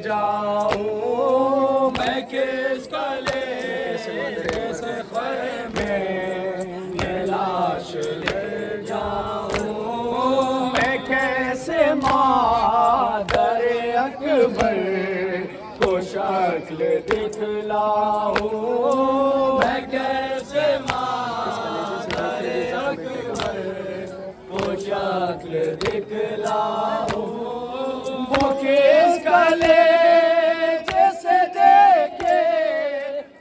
जाऊं मैं किस कले से खैमे ये लाश ले जाऊं मैं कैसे मादर अकबर को शक्ल दिखलाऊं मैं कैसे मादर अकबर को शक्ल दिखलाऊं वो किस कले जैसे देखे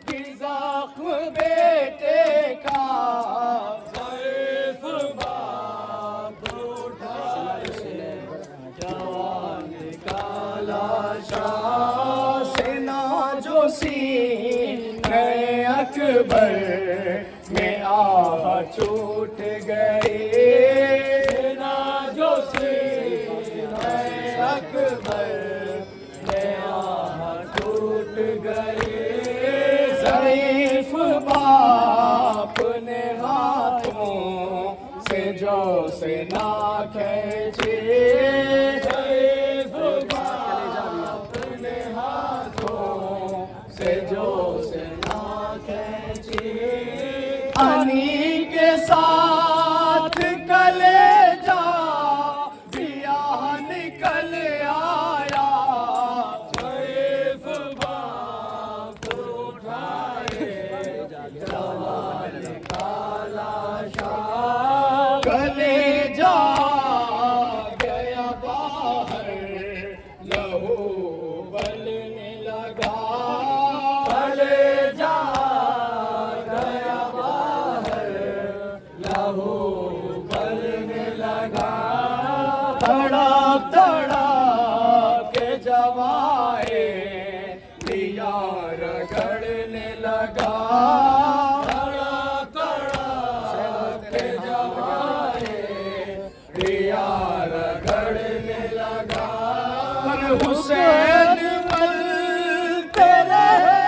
कि ज़ख्म बेटे का ज़ईफ़ बाप उठाए जवान का लाशा सेना जो सीने अकबर में आह छूट गई सेना जो सीने अकबर में आह टूट गई ज़ईफ़ बाप ने हाथों से जो सेना खींची ज़ईफ़ बाप ने हाथों से जो सेना खींची अनी के साथ कलेजा दिया निकल आया ज़ईफ़ बाप उठाए जवान का लाशा कलेजा गया बाहर लहू बलने लगा कलेजा गया बाहर लहू बलने लगा तड़प तड़प के जवाए दिया रगड़ने लगा तड़प तड़प के जवाए दिया रगड़ने लगा पर हुसैन मलते रहे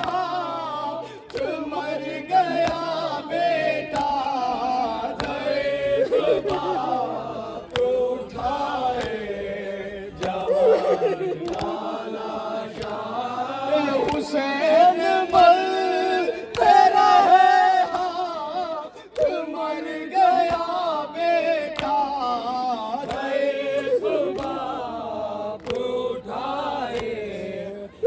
हाथ मर गया बेटा ज़ईफ़ बाप उठाए जवान का लाशा हुसैन मलते रहे हाथ मर गया बेटा ज़ईफ़ बाप उठाए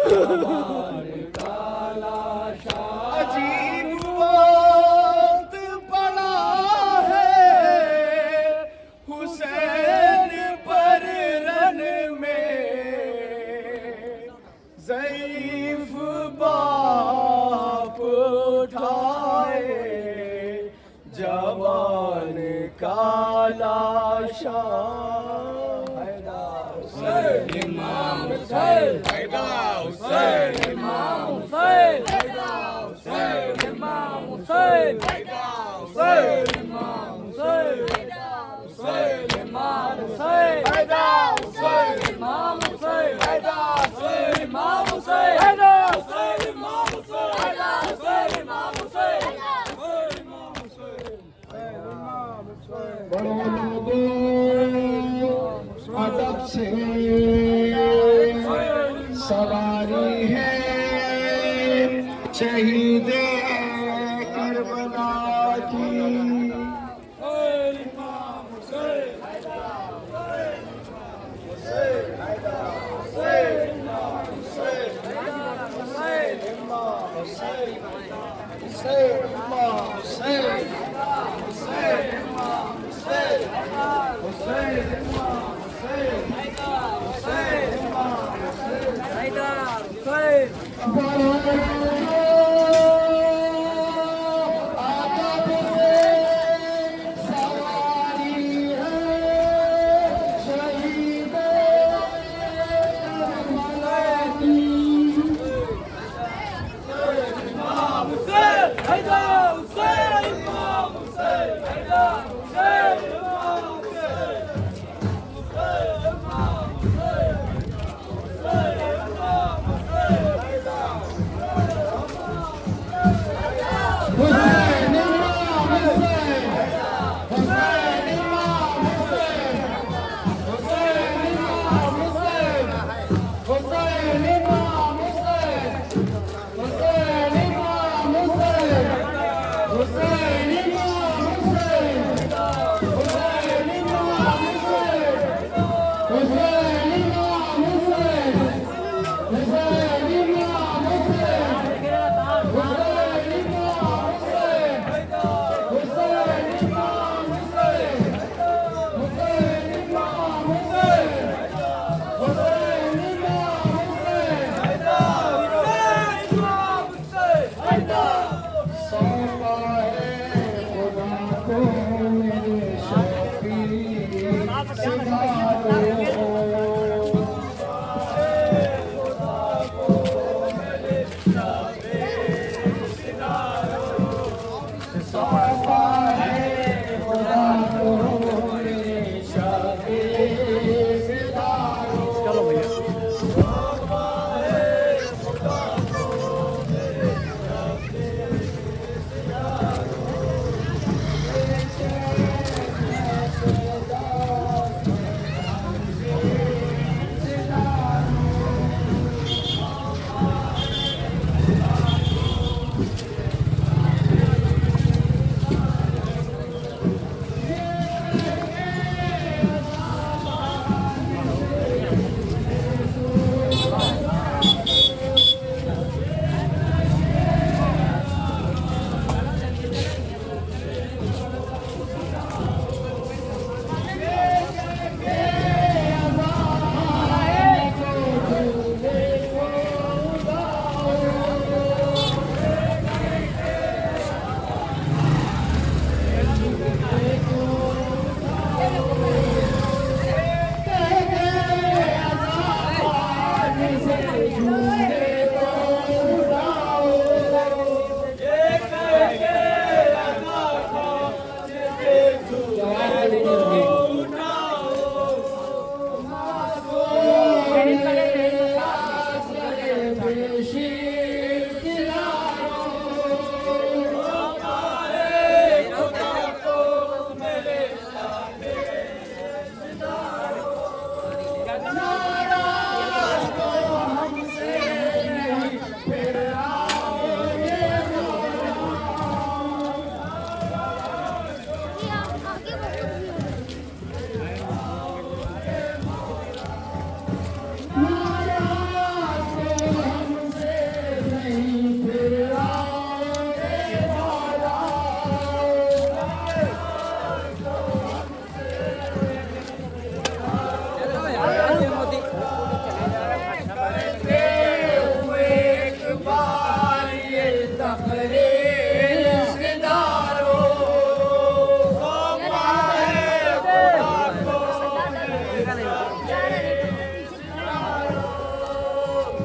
जवान का लाशा अजीब वक्त पड़ा है हुसैन पर रन में ज़ईफ़ बाप उठाए जवान का लाशा इमाम हुसैन हुसैन इमाम हुसैन हुसैन इमाम हुसैन हुसैन इमाम हुसैन हुसैन इमाम हुसैन हुसैन इमाम हुसैन हुसैन इमाम हुसैन हुसैन इमाम हुसैन हुसैन इमाम हुसैन बड़ों लोगों अदब से सवारी है शहीदे करबला की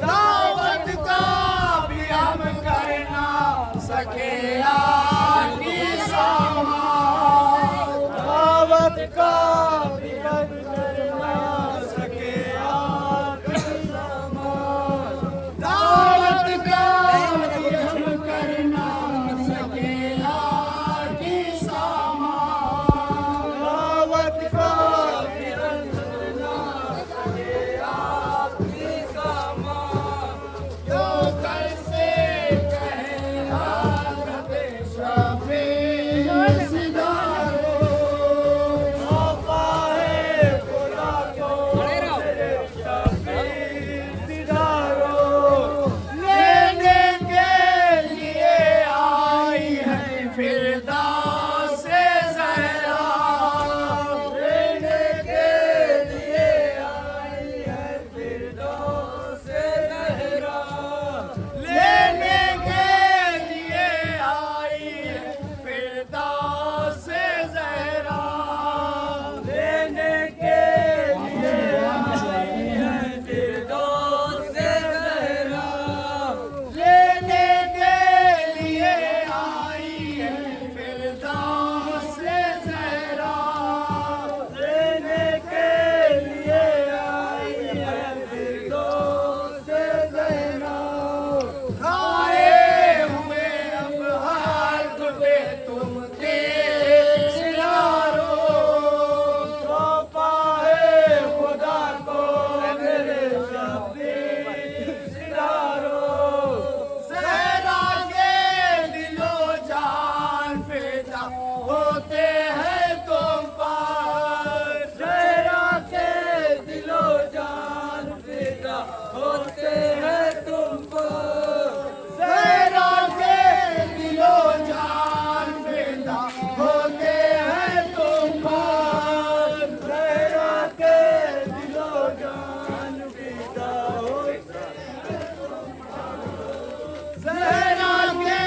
दावत का भी हम कर ना सके आगे सामान, दावत का भी हम कर ना सके आगे सामान, दावत का भी हम कर ना सके आगे सामान, दावत का भी हम कर ना सके आगे सामान, जो कैसे कहे हालत शबे सिदारो, सौंपा है खुदा को मेरे शबे सिदारो, लेने के लिए आई है फिरदौस से ज़हरा, लेने के लिए आई है फिरदौस से ज़हरा, लेने के लिए आई है फिरदौस से ज़हरा, लेने के लिए आई है फिरदौस से ज़हरा, लेने के लिए आई है फिरदौस से ज़हरा, लेने के लिए आई है फिरदौस से ज़हरा, खाए हुए अब हाथ पे तुम देश यारो, सौंपा है खुदा को मेरे शबे सिदारो, ज़हरा के दिलो जान फिदा होते हैं तुम पर, ज़हरा के दिलो जान फिदा होते हैं तुम पर, ज़हरा के दिलो जान फिदा होते हैं तुम पर, ज़हरा के दिलो जान फिदा होते ज़हरा के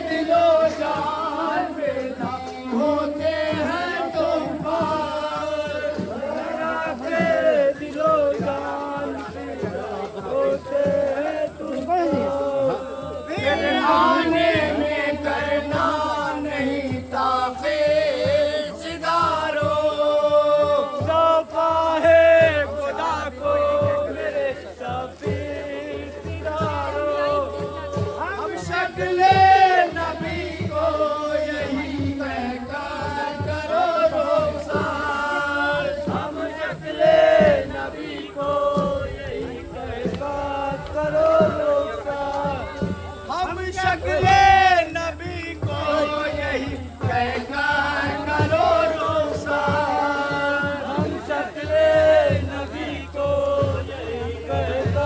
दिलो जान फिदा होते हैं तुम पर, ज़हरा के दिलो जान फिदा होते हैं तुम पर, फिर आने में करना नहीं ताक़ीर सिदारो, सौंपा है खुदा को मेरे शबे सिदारो, हम शक्ले नबी को यही कहकर करो रोज़गार, हम शक्ले नबी को यही कहकर करो रोज़गार, हम शक्ले नबी को यही कहकर करो रोज़गार, हम शक्ले नबी को यही कहकर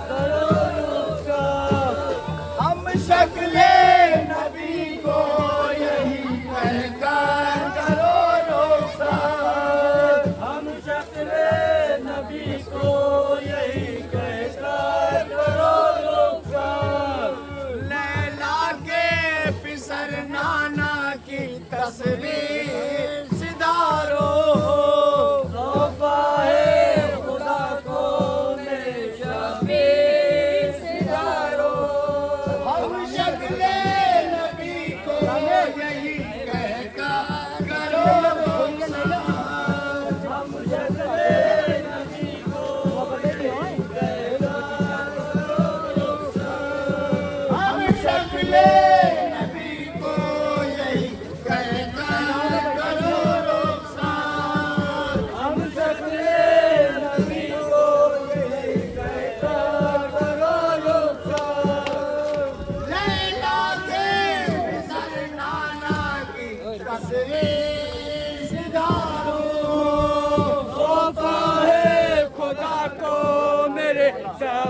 करो रोज़गार, हम शक्ले नबी को यही कहकर करो रोज़गार, हम शक्ले नबी को यही कहकर करो रोज़गार, लैला के पिसर नाना की तस्वीर सिदारो, सौंपा है खुदा को मेरे शबे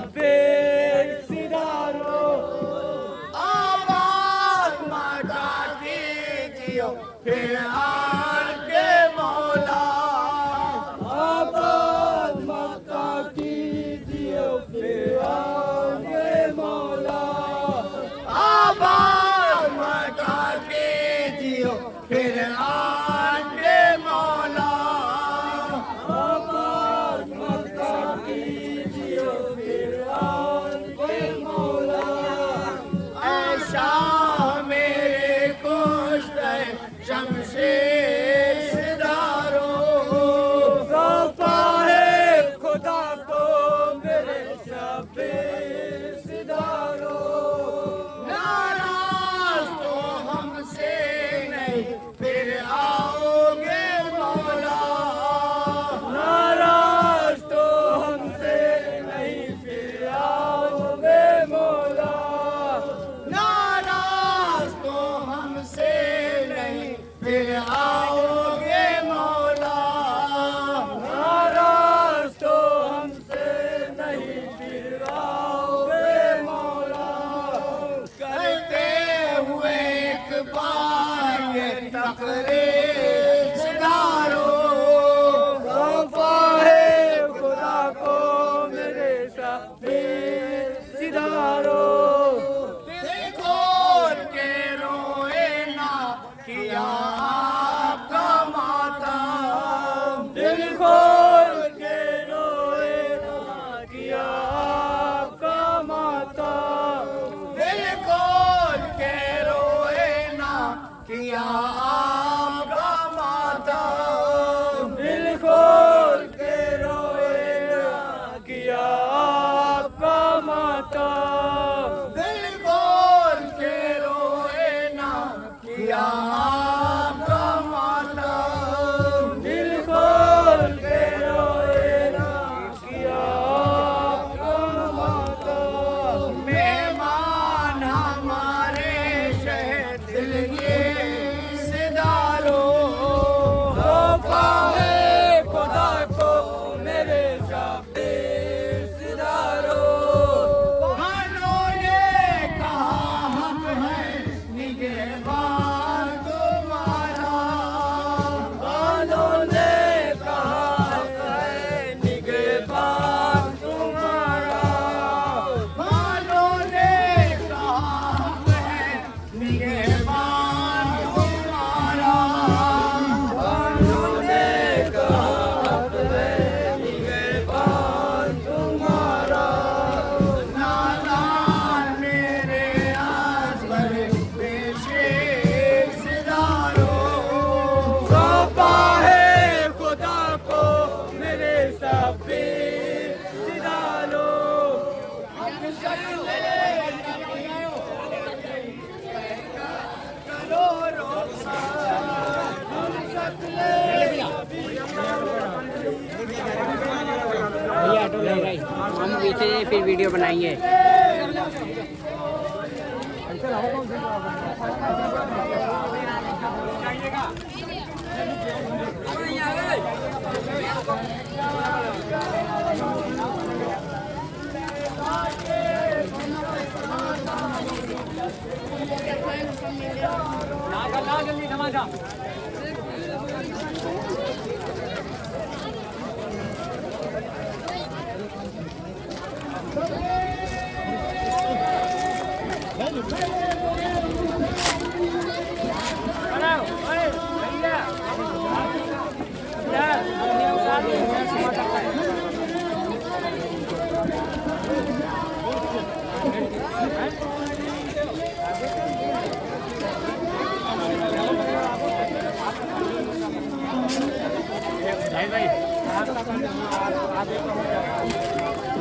शब्बीर सितारो आवाज मचा दीजियो फिर आन के मौला आवाज मचा दीजियो फिर आन के मौला आवाज मचा दीजियो फिर आन के मौला आवाज मचा दीजियो फिर आन के मौला ऐसा मेरे कुश्त शमशेर सितारो सफा है खुदा को मेरे शब्बीर सितारो नाराज तो हमसे नहीं फिर आओगे मौला नाराज तो हमसे नहीं फिर आओगे मौला नाराज तो हमसे नहीं फिर आओगे मौला नाराज तो हमसे नहीं फिर आओगे मौला करते हुए एक बार ये तकरीर सितारो सफा है खुदा को मेरे शब्बीर सितारो दिल खोल के रोए ना किया आपका मातम दिल खोल के रोए ना किया आपका मातम दिल खोल के रोए ना किया आपका मातम दिल खोल के रोए ना किया आपका मातम दिल खोल के रोए ना किया आपका मातम दिल खोल के रोए ना किया आपका मातम मेहमान हमारे शहर दिल ये सितारो सफा है खुदा को मेरे शब्बीर सितारो बहानों ने कहा हक है निगहबान तुम्हारा बहानों ने कहा हक है निगहबान तुम्हारा बहानों ने कहा हक है निगहबान तुम्हारा बहानों ने कहा हक है निगहबान तुम्हारा नादान मेरे आस भरे बेशेर सितारो सफा है खुदा को मेरे शब्बीर सितारो हम शक्ले करो रोसा हम शक्ले भैया ऑटो ले रही हम पीछे फिर वीडियो बनाएंगे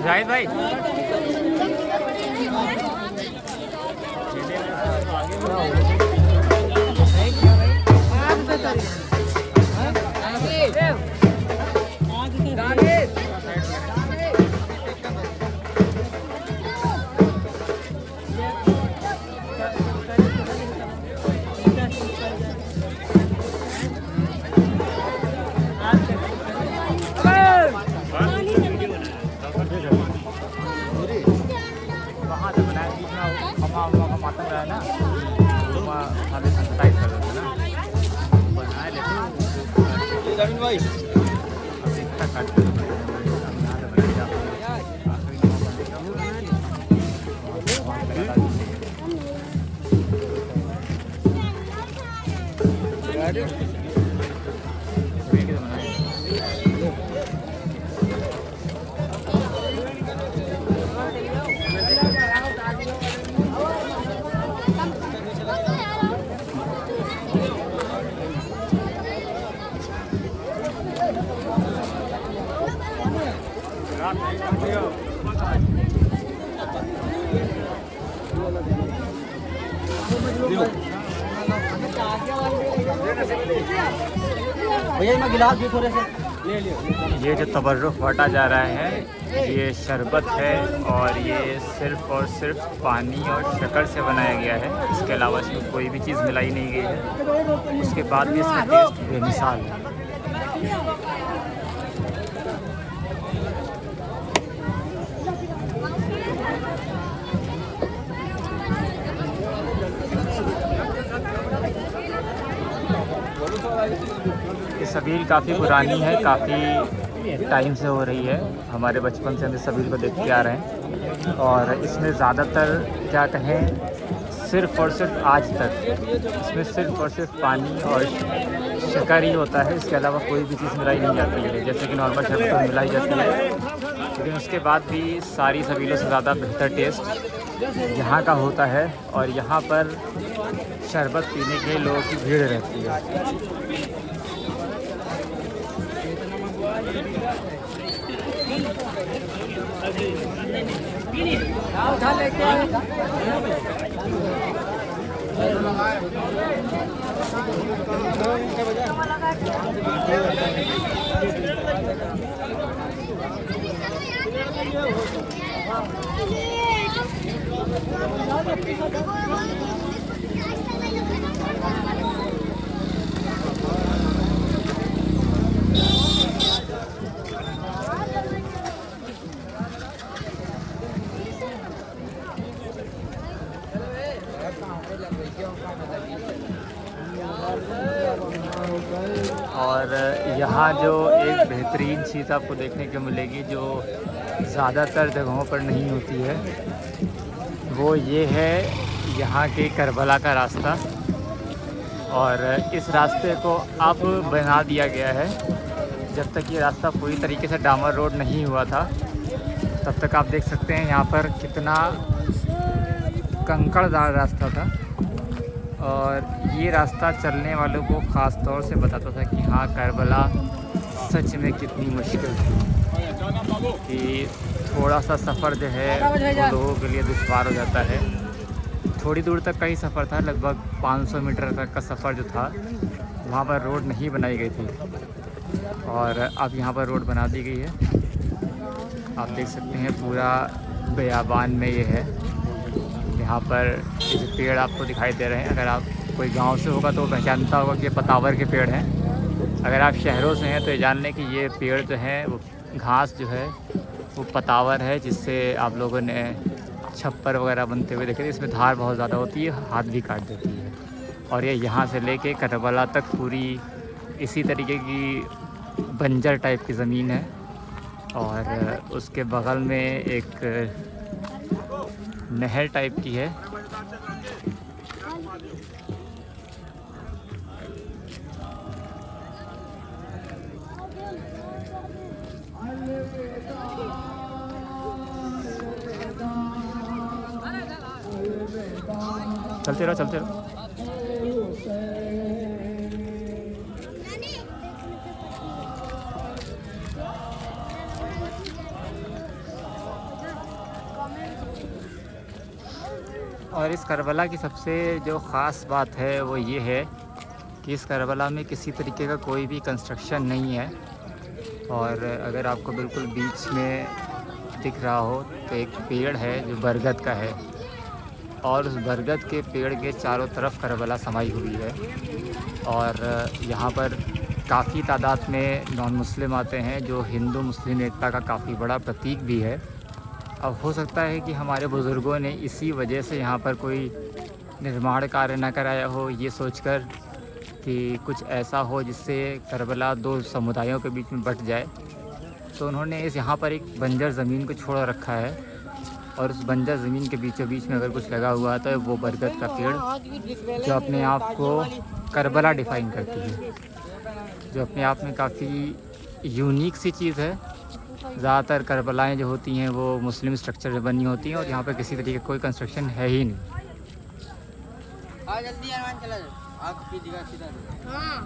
जाहिद भाई matang raya na. Cuma habis sanitize कर देते ना. बनाए लेते. जमीन भाई. इतना काट के यहाँ से बनाएंगे आप. भैया मैं गिलास भी थोड़े से ले लियो। ये जो तबर्रुख बांटा जा रहा है ये शरबत है और ये सिर्फ और सिर्फ पानी और शक्कर से बनाया गया है। इसके अलावा इसमें कोई भी चीज़ मिलाई नहीं गई है। उसके बाद भी इसका टेस्ट बेमिसाल है। ये सबील काफ़ी पुरानी है, काफ़ी टाइम से हो रही है। हमारे बचपन से हम इस सबील को देखते आ रहे हैं और इसमें ज़्यादातर क्या कहें सिर्फ़ और सिर्फ आज तक इसमें सिर्फ़ और सिर्फ पानी और शक्कर ही होता है। इसके अलावा कोई भी चीज़ मिलाई नहीं जाती है। जैसे कि नॉर्मल शरबत में मिलाई जाती है, लेकिन उसके बाद भी सारी सबीलों से ज़्यादा बेहतर टेस्ट यहाँ का होता है। और यहाँ पर शरबत पीने के लिए लोगों की भीड़ रहती है। और यहाँ जो एक बेहतरीन चीज़ आपको देखने को मिलेगी जो ज़्यादातर जगहों पर नहीं होती है, वो ये है यहाँ के करबला का रास्ता। और इस रास्ते को अब बना दिया गया है। जब तक ये रास्ता पूरी तरीके से डामर रोड नहीं हुआ था तब तक आप देख सकते हैं यहाँ पर कितना कंकड़दार रास्ता था। और ये रास्ता चलने वालों को ख़ास तौर से बताता था कि हाँ करबला सच में कितनी मुश्किल थी, कि थोड़ा सा सफ़र जो है वो लोगों के लिए दुश्वार हो जाता है। थोड़ी दूर तक का ही सफ़र था, लगभग 500 मीटर तक का सफ़र जो था वहाँ पर रोड नहीं बनाई गई थी और अब यहाँ पर रोड बना दी गई है। आप देख सकते हैं पूरा बेयाबान में ये है। यहाँ पर ये जो पेड़ आपको दिखाई दे रहे हैं, अगर आप कोई गांव से होगा तो पहचानता होगा कि ये पतावर के पेड़ हैं। अगर आप शहरों से हैं तो ये जान लें कि ये पेड़ जो है वो घास जो है वो पतावर है, जिससे आप लोगों ने छप्पर वगैरह बनते हुए देखे। इसमें धार बहुत ज़्यादा होती है, हाथ भी काट देती है। और ये यहाँ से लेके करबला तक पूरी इसी तरीके की बंजर टाइप की ज़मीन है। और उसके बगल में एक नहर टाइप की है। चलते रहो चलते रहो। और इस करबला की सबसे जो ख़ास बात है वो ये है कि इस करबला में किसी तरीके का कोई भी कंस्ट्रक्शन नहीं है। और अगर आपको बिल्कुल बीच में दिख रहा हो तो एक पेड़ है जो बरगद का है, और उस बरगद के पेड़ के चारों तरफ करबला समाई हुई है। और यहाँ पर काफ़ी तादाद में नॉन मुस्लिम आते हैं, जो हिंदू मुस्लिम एकता का काफ़ी बड़ा प्रतीक भी है। अब हो सकता है कि हमारे बुज़ुर्गों ने इसी वजह से यहाँ पर कोई निर्माण कार्य न कराया हो, ये सोचकर कि कुछ ऐसा हो जिससे करबला दो समुदायों के बीच में बट जाए। तो उन्होंने इस यहाँ पर एक बंजर ज़मीन को छोड़ रखा है और उस बंजर ज़मीन के बीचों बीच में अगर कुछ लगा हुआ तो वो बरगद का पेड़ जो अपने आप को करबला डिफ़ाइन करती है, जो अपने आप में काफ़ी यूनिक सी चीज़ है। ज़्यादातर करबलाएँ जो होती हैं वो मुस्लिम स्ट्रक्चर में बनी होती हैं और यहाँ पर किसी तरीके का कोई कंस्ट्रक्शन है ही नहीं। जल्दी चला जाओ, आप सीधा हाँ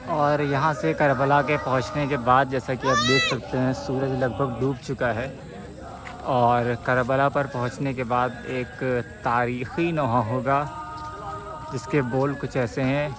और यहाँ से करबला के पहुँचने के बाद जैसा कि आप देख सकते हैं सूरज लगभग डूब चुका है और करबला पर पहुँचने के बाद एक तारीख़ी नौहा होगा जिसके बोल कुछ ऐसे हैं।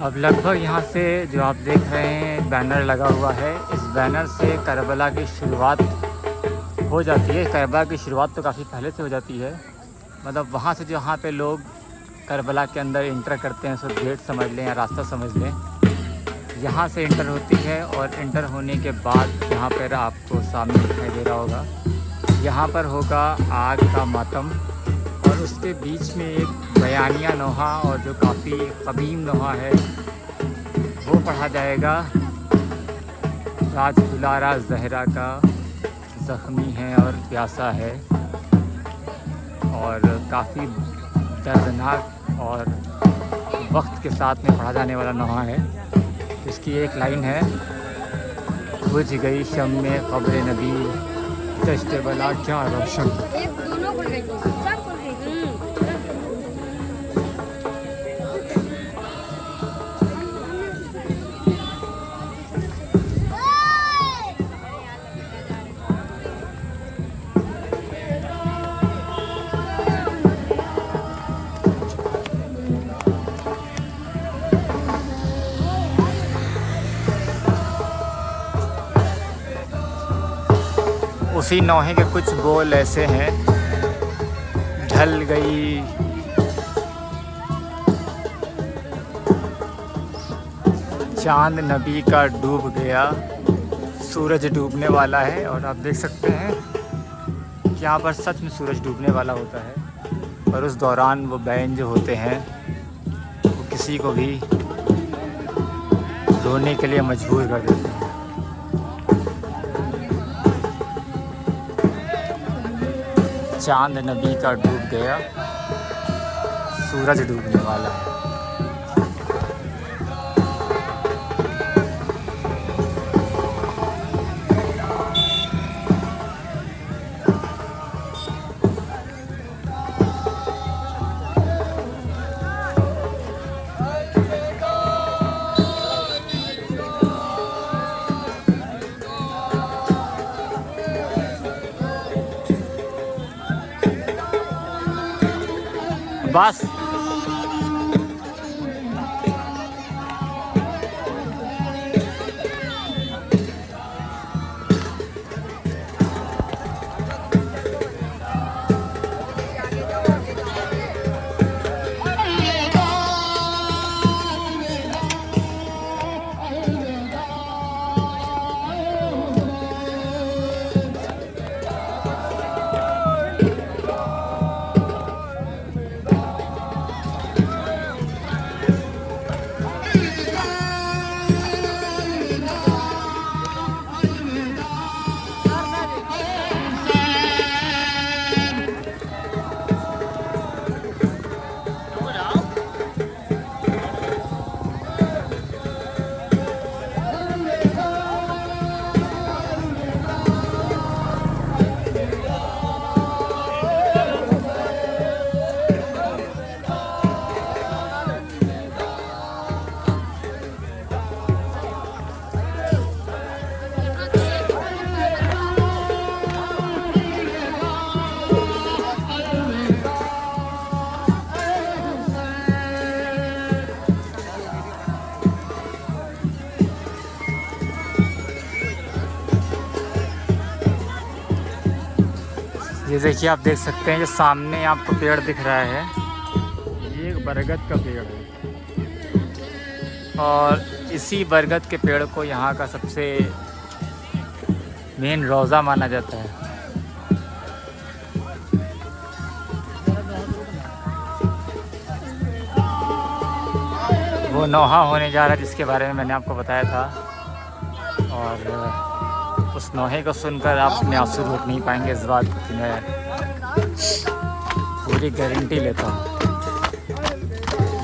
अब लगभग यहाँ से जो आप देख रहे हैं बैनर लगा हुआ है, इस बैनर से करबला की शुरुआत हो जाती है। करबला की शुरुआत तो काफ़ी पहले से हो जाती है, मतलब वहाँ से जहाँ पे लोग करबला के अंदर इंटर करते हैं, सो गेट समझ लें या रास्ता समझ लें, यहाँ से इंटर होती है। और इंटर होने के बाद यहाँ पर आपको सामने दिखाई दे रहा होगा, यहाँ पर होगा आग का मातम और उसके बीच में एक बयानिया नोहा और जो काफ़ी कदीम नोहा है वो पढ़ा जाएगा। राज दुलारा जहरा का ज़ख्मी है और प्यासा है, और काफ़ी दर्दनाक और वक्त के साथ में पढ़ा जाने वाला नोहा है। इसकी एक लाइन है, बुझ गई शम में क़ब्र नबी, दश्त बला क्या रोशन। उसी नौहे के कुछ बोल ऐसे हैं, ढल गई चांद नबी का डूब गया, सूरज डूबने वाला है और आप देख सकते हैं कि यहाँ पर सच में सूरज डूबने वाला होता है और उस दौरान वो बैन जो होते हैं वो किसी को भी रोने के लिए मजबूर कर देते हैं। चांद नबी का डूब गया, सूरज डूबने वाला है। बस ये देखिए, आप देख सकते हैं जो सामने आपको पेड़ दिख रहा है, ये एक बरगद का पेड़ है और इसी बरगद के पेड़ को यहाँ का सबसे मेन रोज़ा माना जाता है। वो नौहा होने जा रहा है जिसके बारे में मैंने आपको बताया था, और उस नौहे को सुनकर आप अपने आंसू रोक नहीं पाएंगे। इस बात की मैं पूरी गारंटी लेता हूँ।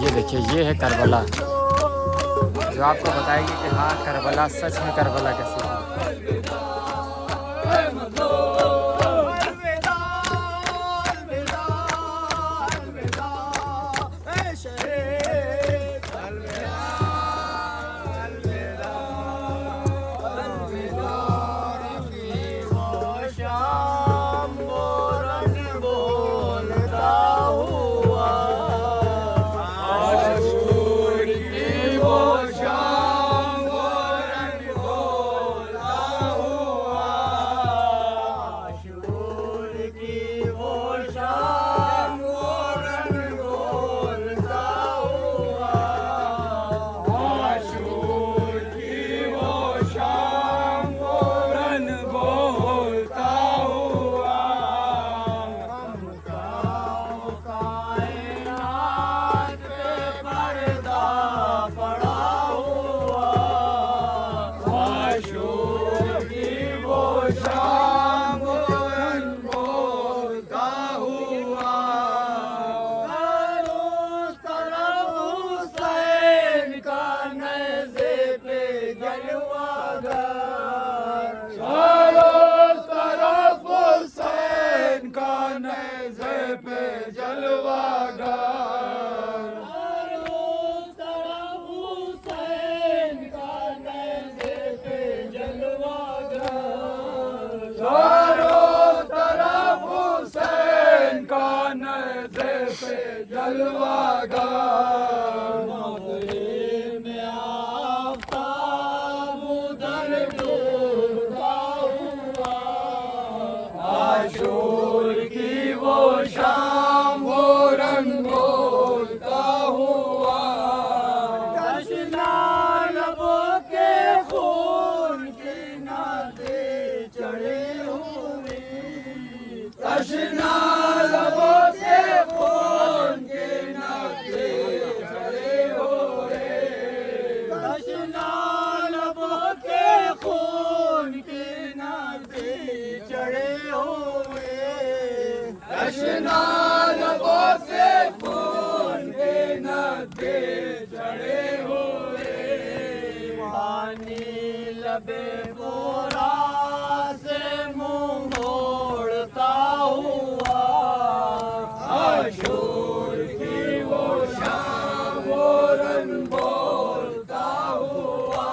ये देखिए, ये है करबला, जो आपको बताएगी कि हाँ करबला सच में करबला कैसी है। तशना लबों से खून के नक्शे चढ़े हुए, तशना लबों के खून के नक्शे चढ़े हुए, तशना लबों से खून के नक्शे चढ़े हुए, पानी लबे बोरा से मुंह मोड़ता हुआ, आशूर की वो शाम वो रन बोलता हुआ,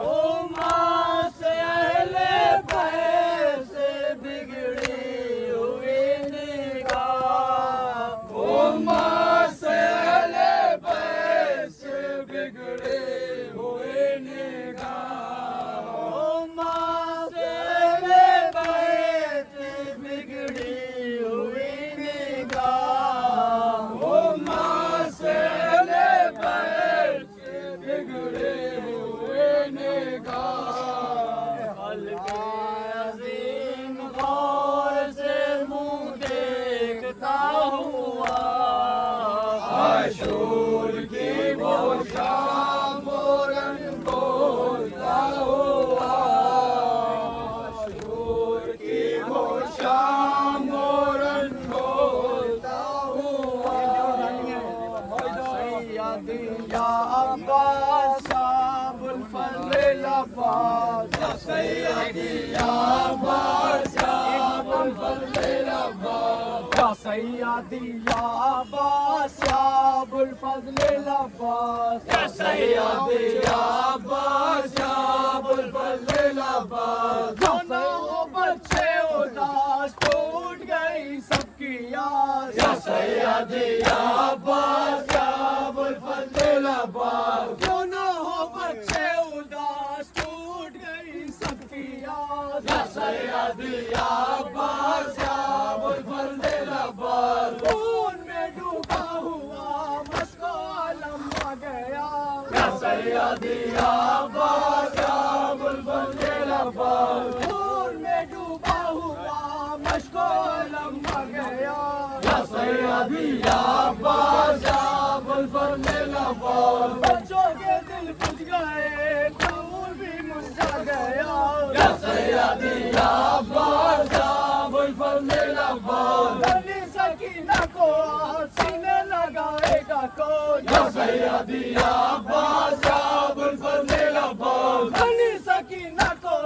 ओ माँ से अहले बैत से बिगड़ी हुई निगाह, ओ माँ से अहले बैत से बिगड़े हुए निगाह, ओ माँ से अहले बैत से बिगड़ी हुई निगाह, ओ माँ से अहले बैत से बिगड़े हुए निगाह, हल्के अजीम गौर से मुंह देखता हुआ, आशूर की वो शाम वो रंग बोलता हुआ, आशूर की वो शाम वो रंग बोलता हुआ, सैयदी या अब्बास अबुल फज़ल अब्बास, सैयदी या अब्बास अबुल फज़ल अब्बास, सैयदी या अब्बास अबुल फज़ल अब्बास, सैयदी या अब्बास अबुल फज़ल अब्बास, दोनों बच्चे उदास टूट गई सबकी याद, सैयदी या अब्बास अबुल फज़ल अब्बास, दोनों बच्चे उदास टूट गई सबकी याद, सैयदी या अब्बास अबुल फज़ल अब्बास, खून में डूबा हुआ मश्को आलम आ गया, सैयदी या अब्बास अबुल फज़ल अब्बास, खून में डूबा हुआ मश्को आलम आ गया, सैयदी या अब्बास अबुल फज़ल अब्बास, बच्चों के दिल बुझ गए खून भी मुरझा गया, सैयदी या अब्बास अबुल फज़ल अब्बास, गली सकीना को सीने लगाएगा कौन, सैयदी या अब्बास अबुल फज़ल अब्बास, गली सकीना को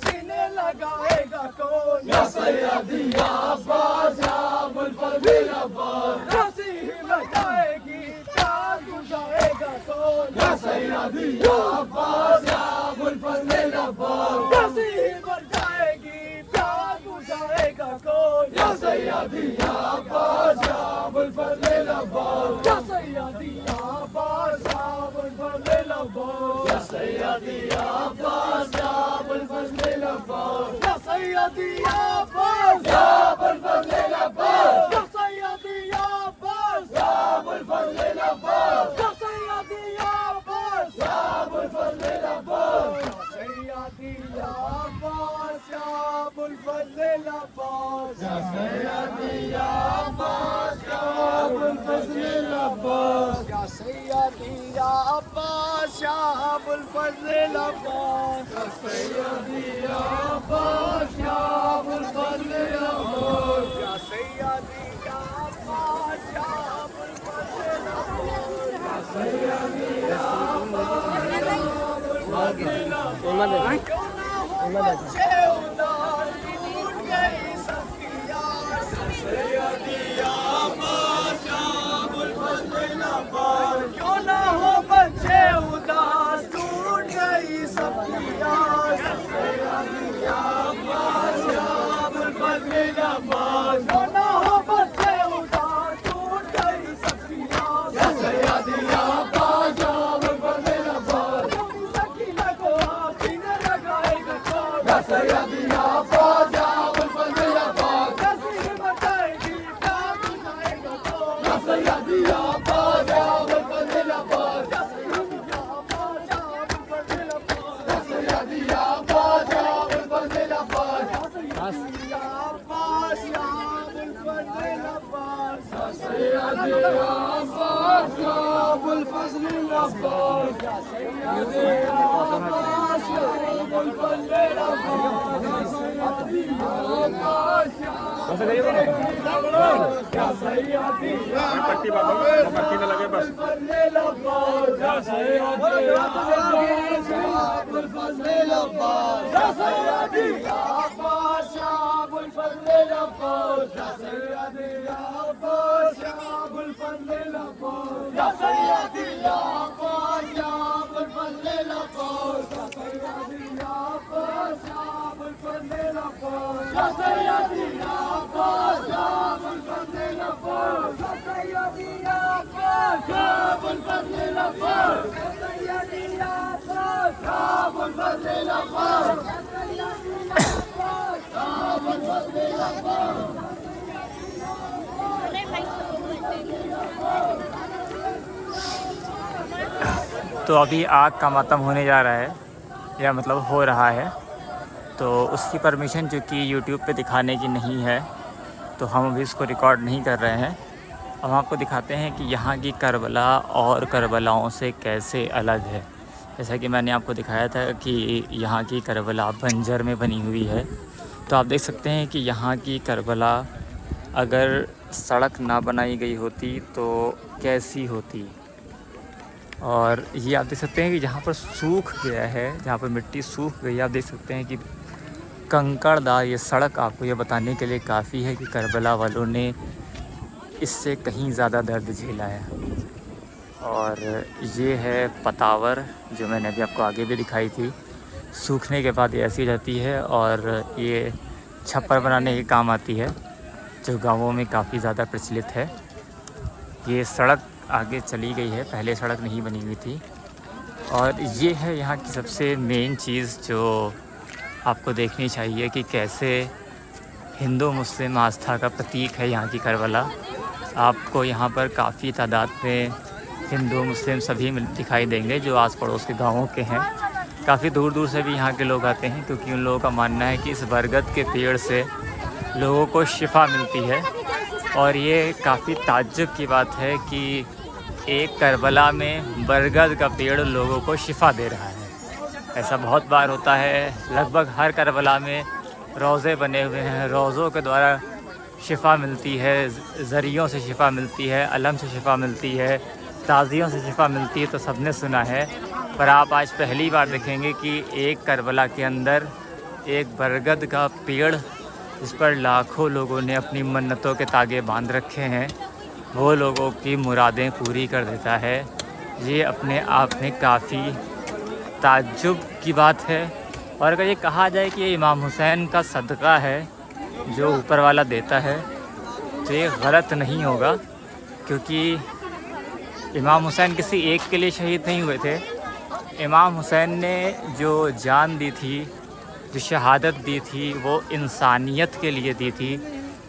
सीने लगाएगा कौन, सैयदी या अब्बास अबुल फज़ल अब्बास, रस्सी हिल जाएगी प्यार बुझाएगा कौन, सैयदी या अब्बास अबुल फज़ल अब्बास, रस्सी हिल जाएगी प्यार बुझाएगा कौन, सैयदी या अब्बास अबुल फज़ल अब्बास, सैयदी या अब्बास अबुल फज़ल अब्बास, सैयदी या अब्बास अबुल फज़ल अब्बास, सैयदी या अब्बास अबुल फज़ल अब्बास, सैयदी या अब्बास अबुल फज़ल अब्बास, सैयदी या अब्बास अबुल फज़ल अब्बास, सैयदी या अब्बास अबुल फज़ल अब्बास, सैयदी या अब्बास अबुल फज़ल अब्बास, सैयदी या अब्बास अबुल फज़ल अब्बास, सैयदी या अब्बास अबुल फज़ल अब्बास, सैयदी या अब्बास अबुल फज़ल अब्बास, सैयदी या अब्बास बच्चे उदास टूट गई सबकी याद, सैयदी या अब्बास अबुल फज़ल अब्बास, क्यों ना हो बच्चे उदास टूट गई सबकी याद, सैयदी या अब्बास अबुल फज़ल अब्बास, क्यों ना हो बच्चे उदास टूट गई सबकी याद, सैयदी या अब्बास अबुल फज़ल अब्बास, सकीना को सीने लगाएगा कौन, सैयदी पट्टी बाबा पट्टी न लगे बस तो अभी आग का मातम होने जा रहा है, या मतलब हो रहा है, तो उसकी परमिशन चूँकि यूट्यूब पे दिखाने की नहीं है तो हम अभी इसको रिकॉर्ड नहीं कर रहे हैं। हम आपको दिखाते हैं कि यहाँ की करबला और करबलाओं से कैसे अलग है। जैसा कि मैंने आपको दिखाया था कि यहाँ की करबला बंजर में बनी हुई है, तो आप देख सकते हैं कि यहाँ की करबला अगर सड़क ना बनाई गई होती तो कैसी होती। और ये आप देख सकते हैं कि जहाँ पर सूख गया है, जहाँ पर मिट्टी सूख गई है, आप देख सकते हैं कि कंकड़दार ये सड़क आपको ये बताने के लिए काफ़ी है कि करबला वालों ने इससे कहीं ज़्यादा दर्द झेला है। और ये है पतावर, जो मैंने अभी आपको आगे भी दिखाई थी। सूखने के बाद ये ऐसी रहती है और ये छप्पर बनाने के काम आती है, जो गाँवों में काफ़ी ज़्यादा प्रचलित है। ये सड़क आगे चली गई है, पहले सड़क नहीं बनी हुई थी। और ये है यहाँ की सबसे मेन चीज़ जो आपको देखनी चाहिए कि कैसे हिंदू मुस्लिम आस्था का प्रतीक है यहाँ की करबला। आपको यहाँ पर काफ़ी तादाद में हिंदू मुस्लिम सभी दिखाई देंगे जो आस पड़ोस के गाँवों के हैं। काफ़ी दूर दूर से भी यहाँ के लोग आते हैं, क्योंकि उन लोगों का मानना है कि इस बरगद के पेड़ से लोगों को शिफा मिलती है। और ये काफ़ी ताज्जुब की बात है कि एक करबला में बरगद का पेड़ लोगों को शिफा दे रहा है। ऐसा बहुत बार होता है, लगभग हर करबला में रोज़े बने हुए हैं, रोज़ों के द्वारा शिफा मिलती है, ज़रियों से शिफा मिलती है, अलम से शिफा मिलती है, ताज़ियों से शिफा मिलती है, तो सबने सुना है। पर आप आज पहली बार देखेंगे कि एक करबला के अंदर एक बरगद का पेड़, इस पर लाखों लोगों ने अपनी मन्नतों के तागे बांध रखे हैं, वो लोगों की मुरादें पूरी कर देता है। ये अपने आप में काफ़ी ताज्जुब की बात है। और अगर ये कहा जाए कि ये इमाम हुसैन का सदका है जो ऊपर वाला देता है, तो ये गलत नहीं होगा, क्योंकि इमाम हुसैन किसी एक के लिए शहीद नहीं हुए थे। इमाम हुसैन ने जो जान दी थी, जो शहादत दी थी, वो इंसानियत के लिए दी थी,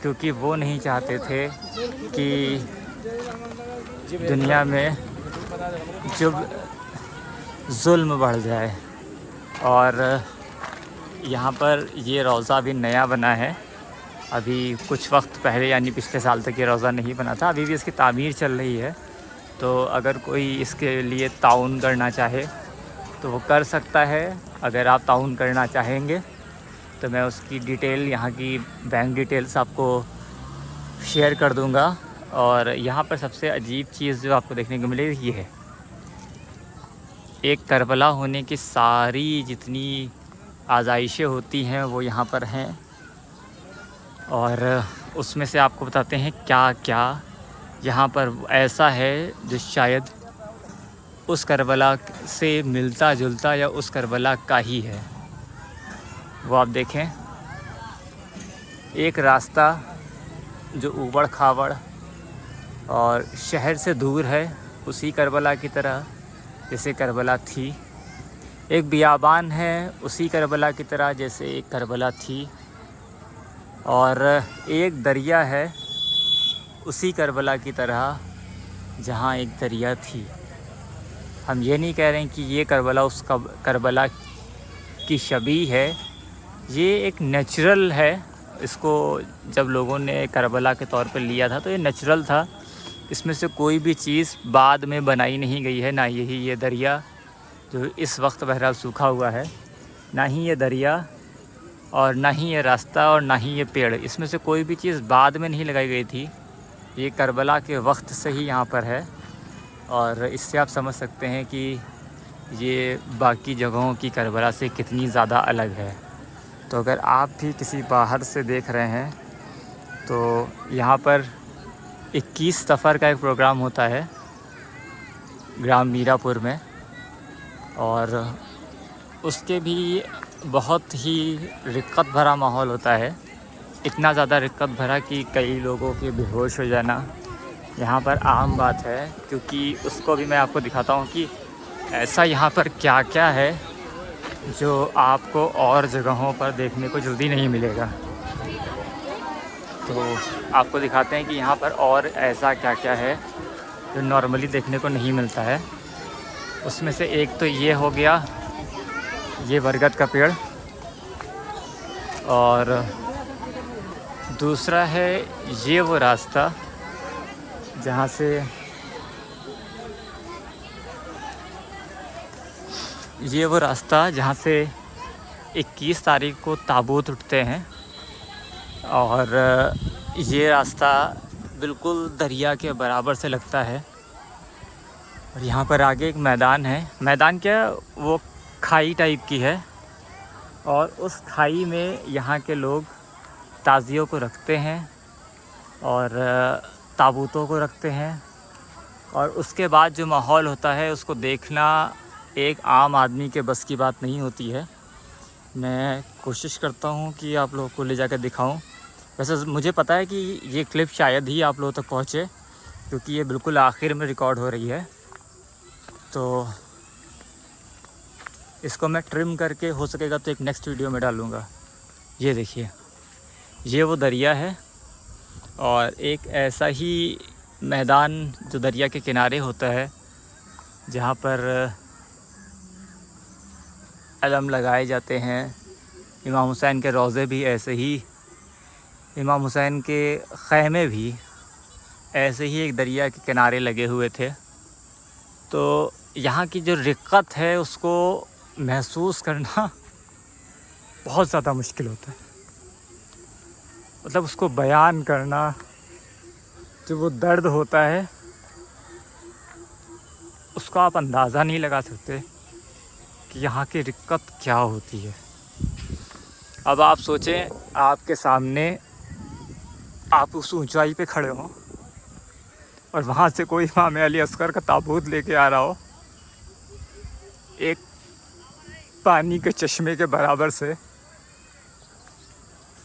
क्योंकि वो नहीं चाहते थे कि दुनिया में जुल्म बढ़ जाए। और यहाँ पर ये रोज़ा भी नया बना है, अभी कुछ वक्त पहले यानी पिछले साल तक ये रोज़ा नहीं बना था। अभी भी इसकी तामीर चल रही है, तो अगर कोई इसके लिए ताउन करना चाहे तो वो कर सकता है। अगर आप ताउन करना चाहेंगे तो मैं उसकी डिटेल, यहाँ की बैंक डिटेल्स आपको शेयर कर दूँगा। और यहाँ पर सबसे अजीब चीज़ जो आपको देखने को मिलेगी ये है, एक करबला होने की सारी जितनी आज़ाइशें होती हैं वो यहाँ पर हैं। और उसमें से आपको बताते हैं क्या क्या यहाँ पर ऐसा है जो शायद उस करबला से मिलता जुलता या उस करबला का ही है। वो आप देखें, एक रास्ता जो ऊबड़ खाबड़ और शहर से दूर है, उसी करबला की तरह जैसे करबला थी। एक बियाबान है उसी करबला की तरह जैसे एक करबला थी। और एक दरिया है उसी करबला की तरह जहाँ एक दरिया थी। हम ये नहीं कह रहे हैं कि ये करबला उस करबला की शबीह है, ये एक नेचुरल है इसको जब लोगों ने करबला के तौर पर लिया था तो ये नेचुरल था। इसमें से कोई भी चीज़ बाद में बनाई नहीं गई है, ना यही ये दरिया जो इस वक्त बहरहाल सूखा हुआ है, ना ही ये दरिया और ना ही ये रास्ता और ना ही ये पेड़, इसमें से कोई भी चीज़ बाद में नहीं लगाई गई थी। ये करबला के वक्त से ही यहाँ पर है और इससे आप समझ सकते हैं कि ये बाकी जगहों की करबला से कितनी ज़्यादा अलग है। तो अगर आप भी किसी बाहर से देख रहे हैं तो यहाँ पर 21 सफ़र का एक प्रोग्राम होता है ग्राम मीरापुर में, और उसके भी बहुत ही रिक्कत भरा माहौल होता है। इतना ज़्यादा रिक्कत भरा कि कई लोगों के बेहोश हो जाना यहाँ पर आम बात है, क्योंकि उसको भी मैं आपको दिखाता हूँ कि ऐसा यहाँ पर क्या क्या है जो आपको और जगहों पर देखने को जल्दी नहीं मिलेगा। तो आपको दिखाते हैं कि यहाँ पर और ऐसा क्या क्या है जो नॉर्मली देखने को नहीं मिलता है। उसमें से एक तो ये हो गया, ये बरगद का पेड़, और दूसरा है ये वो रास्ता जहाँ से ये वो रास्ता जहाँ से 21 तारीख को ताबूत उठते हैं, और ये रास्ता बिल्कुल दरिया के बराबर से लगता है। और यहाँ पर आगे एक मैदान है, मैदान क्या वो खाई टाइप की है, और उस खाई में यहाँ के लोग ताज़ियों को रखते हैं और ताबूतों को रखते हैं, और उसके बाद जो माहौल होता है उसको देखना एक आम आदमी के बस की बात नहीं होती है। मैं कोशिश करता हूँ कि आप लोगों को ले जाकर दिखाऊं। वैसे मुझे पता है कि ये क्लिप शायद ही आप लोगों तक पहुँचे, क्योंकि ये बिल्कुल आखिर में रिकॉर्ड हो रही है, तो इसको मैं ट्रिम करके हो सकेगा तो एक नेक्स्ट वीडियो में डालूँगा। ये देखिए, ये वो दरिया है, और एक ऐसा ही मैदान जो दरिया के किनारे होता है जहाँ पर अलम लगाए जाते हैं। इमाम हुसैन के रोज़े भी ऐसे ही, इमाम हुसैन के ख़ैमे भी ऐसे ही एक दरिया के किनारे लगे हुए थे। तो यहाँ की जो रिक्कत है उसको महसूस करना बहुत ज़्यादा मुश्किल होता है, मतलब उसको बयान करना, जो वो दर्द होता है उसको आप अंदाज़ा नहीं लगा सकते कि यहाँ की रिक्कत क्या होती है। अब आप सोचें, आपके सामने आप उस ऊंचाई पे खड़े हों और वहाँ से कोई इमाम अली असगर का ताबूत लेके आ रहा हो एक पानी के चश्मे के बराबर से,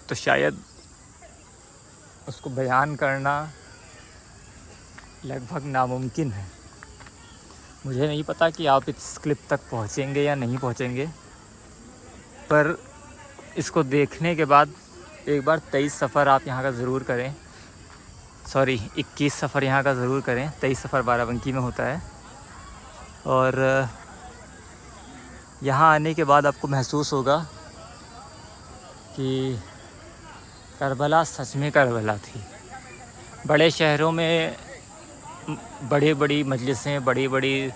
तो शायद उसको बयान करना लगभग नामुमकिन है। मुझे नहीं पता कि आप इस क्लिप तक पहुँचेंगे या नहीं पहुँचेंगे, पर इसको देखने के बाद एक बार 23 सफ़र आप यहाँ का ज़रूर करें, 21 सफ़र यहाँ का ज़रूर करें। 23 सफ़र बाराबंकी में होता है, और यहाँ आने के बाद आपको महसूस होगा कि करबला सच में करबला थी। बड़े शहरों में बड़ी बड़ी मजलिसें, बड़ी बड़ी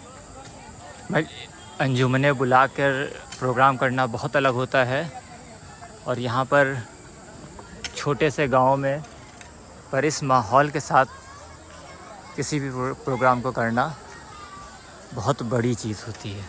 अंजुमनें बुलाकर प्रोग्राम करना बहुत अलग होता है, और यहाँ पर छोटे से गांव में पर इस माहौल के साथ किसी भी प्रोग्राम को करना बहुत बड़ी चीज़ होती है।